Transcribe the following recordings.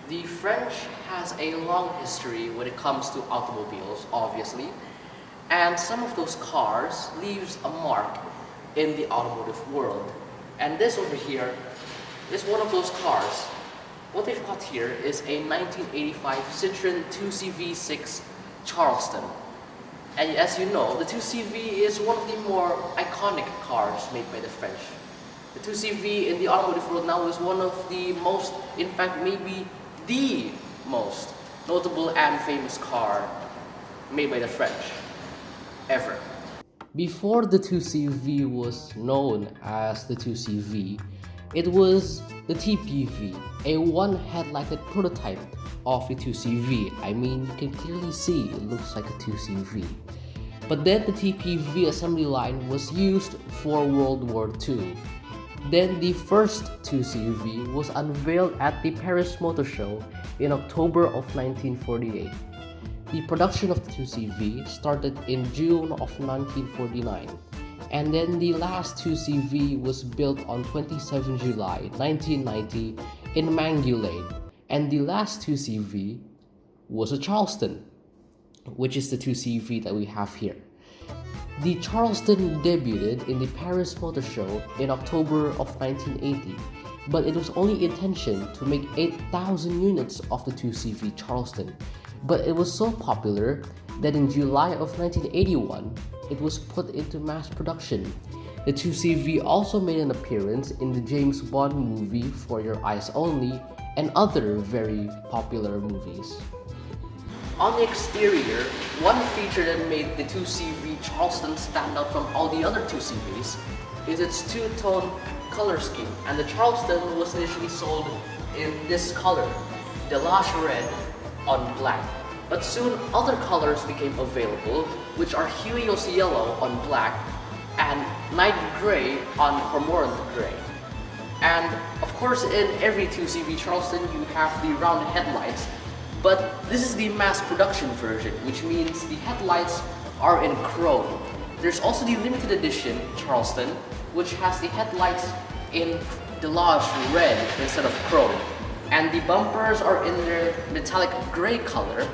The French has a long history when it comes to automobiles, obviously, and some of those cars leaves a mark in the automotive world. And this over here is one of those cars. What they've got here is a 1985 Citroen 2CV6 Charleston. And as you know, the 2CV is one of the more iconic cars made by the French. The 2CV in the automotive world now is one of the most, in fact maybe the most notable and famous car made by the French ever. Before the 2CV was known as the 2CV, it was the TPV, a one-headlighted prototype of the 2CV. I mean, you can clearly see it looks like a 2CV. But then the TPV assembly line was used for World War II. Then the first 2CV was unveiled at the Paris Motor Show in October of 1948. The production of the 2CV started in June of 1949, and then the last 2CV was built on 27 July 1990 in Mangulade, and the last 2CV was a Charleston, which is the 2CV that we have here. The Charleston debuted in the Paris Motor Show in October of 1980, but it was only intention to make 8,000 units of the 2CV Charleston. But it was so popular that in July of 1981, it was put into mass production. The 2CV also made an appearance in the James Bond movie For Your Eyes Only and other very popular movies. On the exterior, one feature that made the 2CV Charleston stand out from all the other 2CVs is its two-tone color scheme, and the Charleston was initially sold in this color, Delage red on black. But soon other colors became available, which are Helios yellow on black and night gray on cormorant gray. And of course in every 2CV Charleston you have the round headlights, but this is the mass production version, which means the headlights are in chrome. There's also the limited edition Charleston, which has the headlights in Delage red instead of chrome. And the bumpers are in their metallic gray color.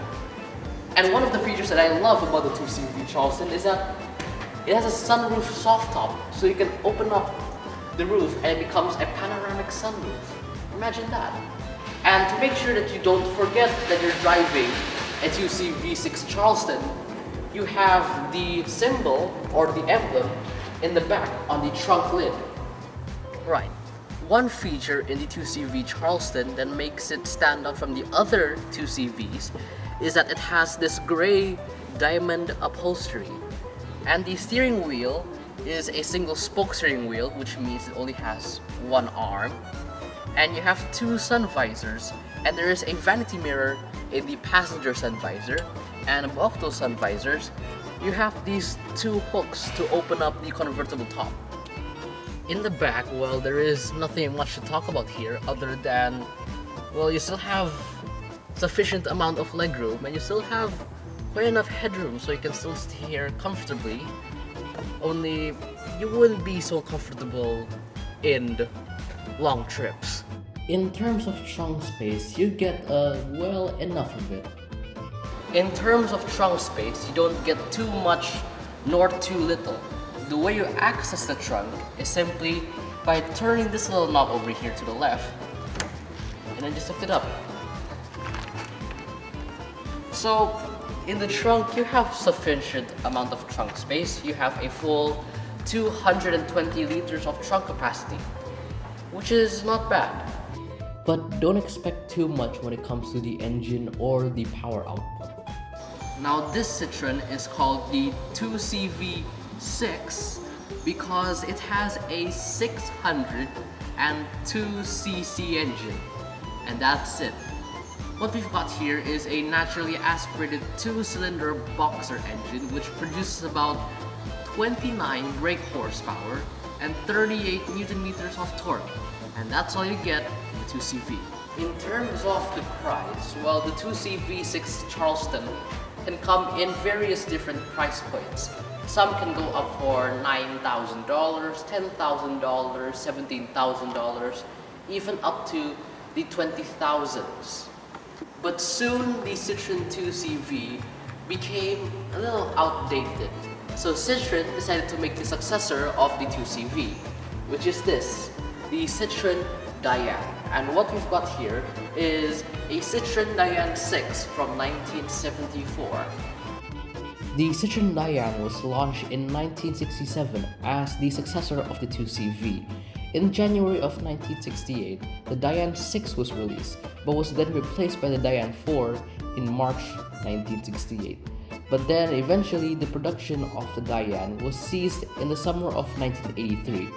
And one of the features that I love about the 2CV Charleston is that it has a sunroof soft top, so you can open up the roof and it becomes a panoramic sunroof. Imagine that. And to make sure that you don't forget that you're driving a 2CV6 Charleston, you have the symbol or the emblem in the back on the trunk lid. Right. One feature in the 2CV Charleston that makes it stand out from the other 2CVs is that it has this gray diamond upholstery. And the steering wheel is a single spoke steering wheel, which means it only has one arm. And you have two sun visors, and there is a vanity mirror in the passenger sun visor, and above those sun visors you have these two hooks to open up the convertible top. In the back, well, there is nothing much to talk about here other than, well, you still have sufficient amount of legroom and you still have quite enough headroom so you can still stay here comfortably, only you wouldn't be so comfortable in long trips. In terms of trunk space, you get well enough of it. In terms of trunk space, you don't get too much nor too little. The way you access the trunk is simply by turning this little knob over here to the left and then just lift it up. So in the trunk you have sufficient amount of trunk space. You have a full 220 liters of trunk capacity, which is not bad. But don't expect too much when it comes to the engine or the power output. Now this Citroen is called the 2CV6 because it has a 602cc engine, and that's it. What we've got here is a naturally aspirated 2-cylinder boxer engine which produces about 29 brake horsepower and 38 Newton meters of torque, and that's all you get in the 2CV. In terms of the price, well, the 2CV6 Charleston can come in various different price points. Some can go up for $9,000, $10,000, $17,000, even up to the 20,000s. But soon the Citroen 2CV became a little outdated. So Citroen decided to make the successor of the 2CV, which is this, the Citroen Dyane. And what we've got here is a Citroen Dyane 6 from 1974. The Citroen Dyane was launched in 1967 as the successor of the 2CV. In January of 1968, the Dyane 6 was released, but was then replaced by the Dyane 4 in March 1968. But then eventually the production of the Dyane was ceased in the summer of 1983.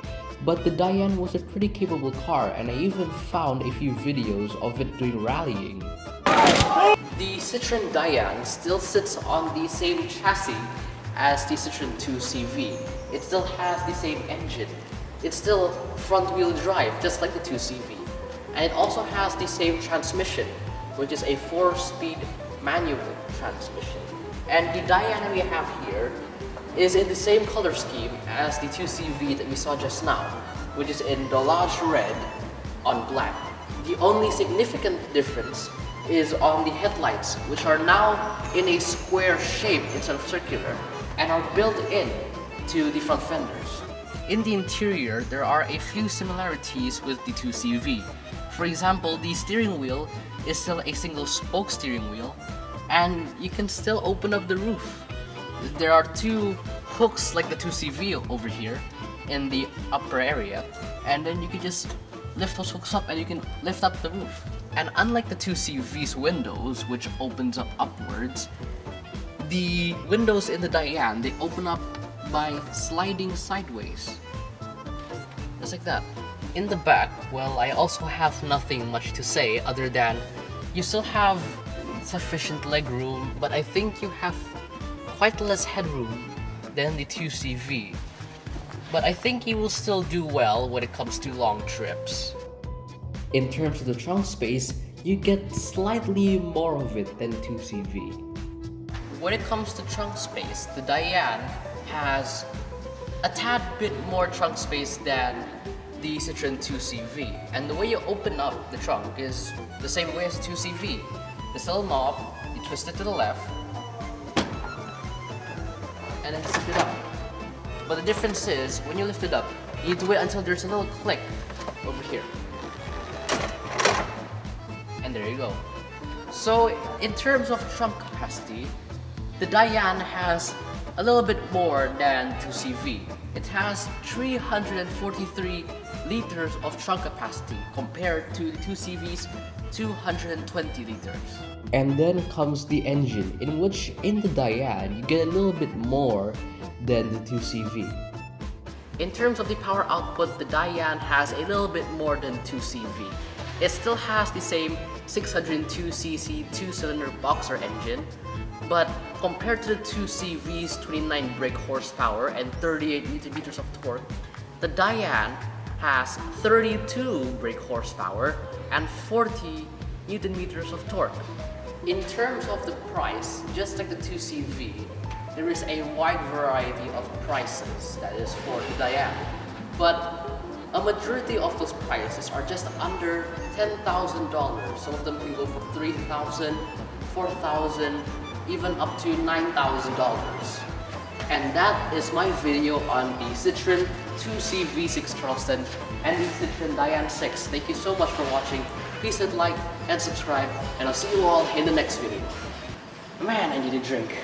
But the Dyane was a pretty capable car, and I even found a few videos of it doing rallying. The Citroen Dyane still sits on the same chassis as the Citroen 2CV. It still has the same engine. It's still front-wheel drive, just like the 2CV. And it also has the same transmission, which is a 4-speed manual transmission. And the Dyane we have here is in the same color scheme as the 2CV that we saw just now, which is in Dolage red on black. The only significant difference is on the headlights, which are now in a square shape instead of circular and are built in to the front fenders. In the interior, there are a few similarities with the 2CV. For example, the steering wheel is still a single spoke steering wheel, and you can still open up the roof. There are two hooks like the 2CV over here in the upper area, and then you can just lift those hooks up and you can lift up the roof. And unlike the 2CV's windows, which opens up upwards, the windows in the Dyane, they open up by sliding sideways. Just like that. In the back, well, I also have nothing much to say other than you still have sufficient legroom, but I think you have quite less headroom than the 2CV. But I think you will still do well when it comes to long trips. In terms of the trunk space, you get slightly more of it than 2CV. When it comes to trunk space, the Dyane has a tad bit more trunk space than the Citroen 2CV. And the way you open up the trunk is the same way as the 2CV. This little knob, you twist it to the left, and then zip it up. But the difference is, when you lift it up, you need to wait until there's a little click over here. And there you go. So, in terms of trunk capacity, the Dyane has a little bit more than 2CV. It has 343 liters of trunk capacity compared to the 2CV's 220 liters. And then comes the engine, in which in the Dyane you get a little bit more than the 2CV. In terms of the power output, the Dyane has a little bit more than 2CV. It still has the same 602cc 2-cylinder boxer engine, but compared to the 2CV's 29 brake horsepower and 38 Nm of torque, the Dyane has 32 brake horsepower and 40 Nm of torque. In terms of the price, just like the 2CV, there is a wide variety of prices that is for the Dyane. But a majority of those prices are just under $10,000. Some of them can go for $3,000, $4,000, even up to $9,000. And that is my video on the Citroen 2CV6 Charleston and the Citroen Dyane 6. Thank you so much for watching. Please hit like and subscribe, and I'll see you all in the next video. Man, I need a drink.